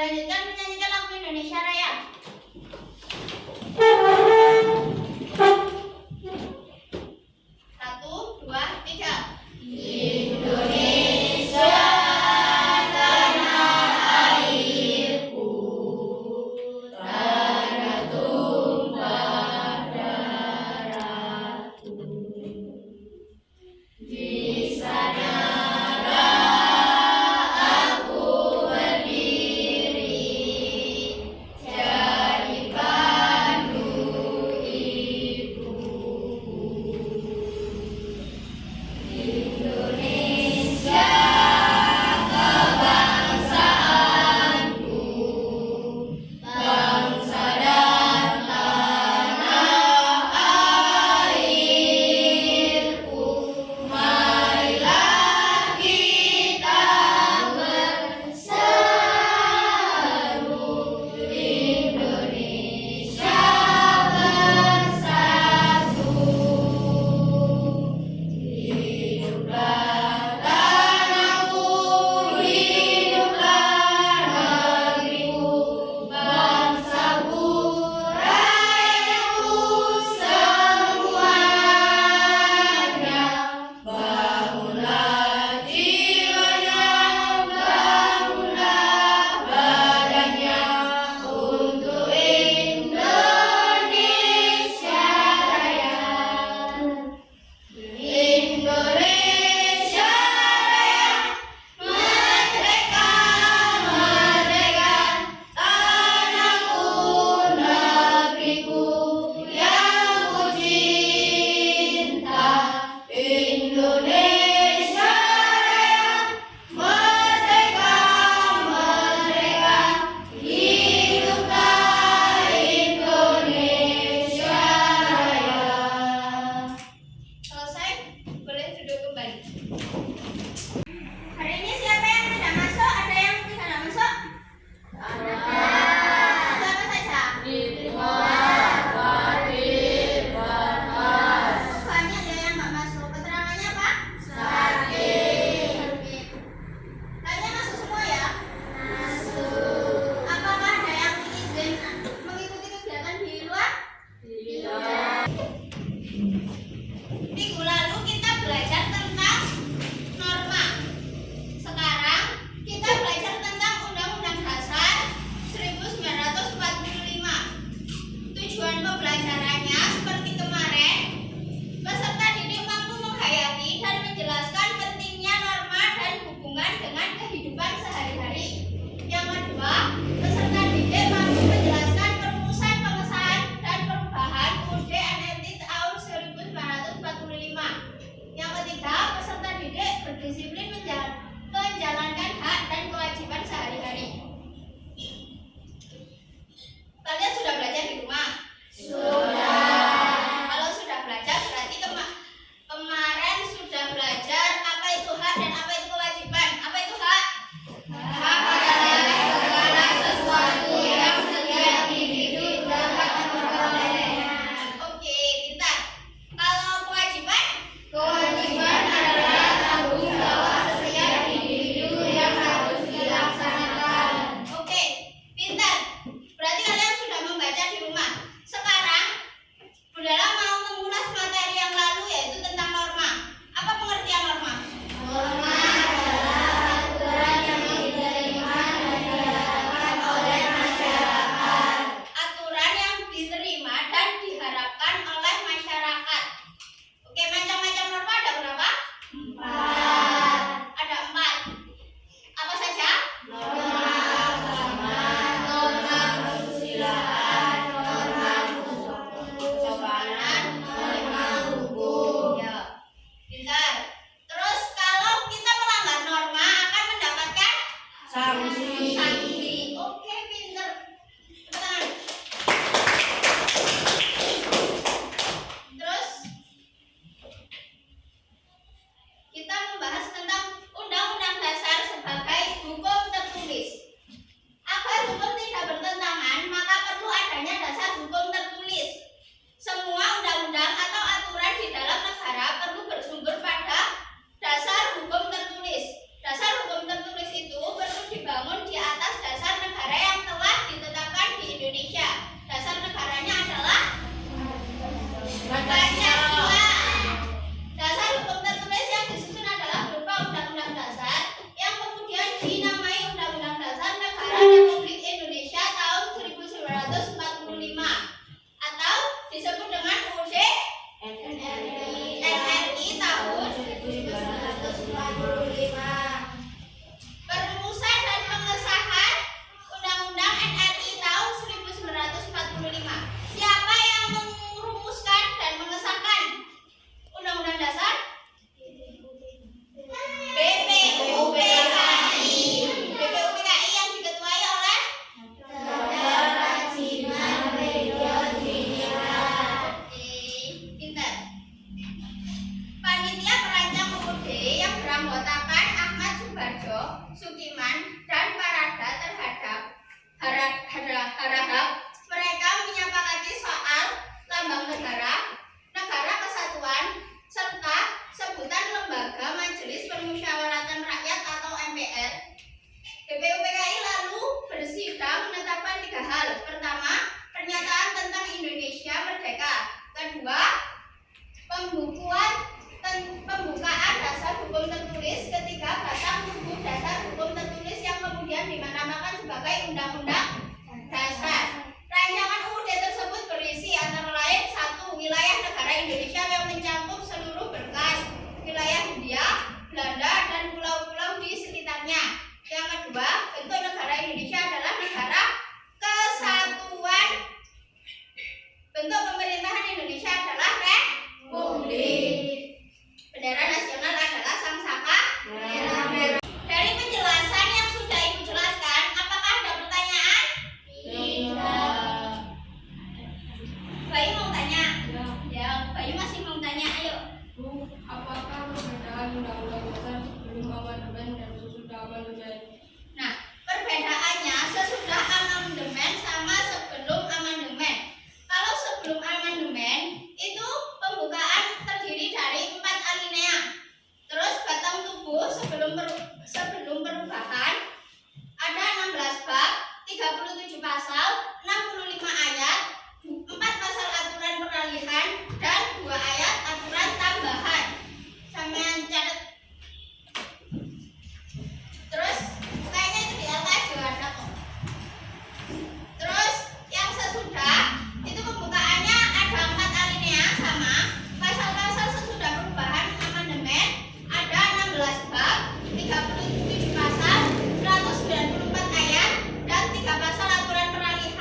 Melanjutkan menyanyikan lagu Indonesia Raya. Satu, dua, tiga. Indonesia tanah airku, tanah tumpah darahku. Di sanalah aku berdiri, kedua, pembukaan dasar hukum tertulis. Ketiga, batang tubuh dasar hukum tertulis yang kemudian dinamakan sebagai Undang-Undang Dasar. Rancangan UUD tersebut berisi antara lain: 1. Wilayah negara Indonesia yang mencakup seluruh berkas wilayah Hindia, Belanda, dan pulau-pulau di sekitarnya. Yang kedua, bentuk negara Indonesia adalah negara kesatuan. Bentuk pemerintahan Indonesia adalah republik. Bendera nasional adalah sang saka merah. Dari penjelasan yang sudah Ibu jelaskan, apakah ada pertanyaan? Tidak. Bayu mau tanya? Ya, Bayu masih mau tanya. Ayo. Bu, apakah perbedaan undang-undang dasar sebelum amandemen dan sesudah amandemen? Nah, perbedaannya sesudah amandemen sama sebelum amandemen. Kalau sebelum amandemen itu pembukaan terdiri dari 4 alinea. Terus batang tubuh sebelum perubahan ada 16 bab, 37 pasal, 65 ayat, 4 pasal aturan peralihan, dan 2 ayat aturan tambahan. Sampean catat. Terus kayaknya itu di LKS juga ada kok. Terus yang sesudah itu pembukaannya ada 4 alinea sama. Pasal-pasal sesudah perubahan amandemen ada 16 bab, 37 pasal, 194 ayat, dan 3 pasal aturan peralihan.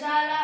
bersalah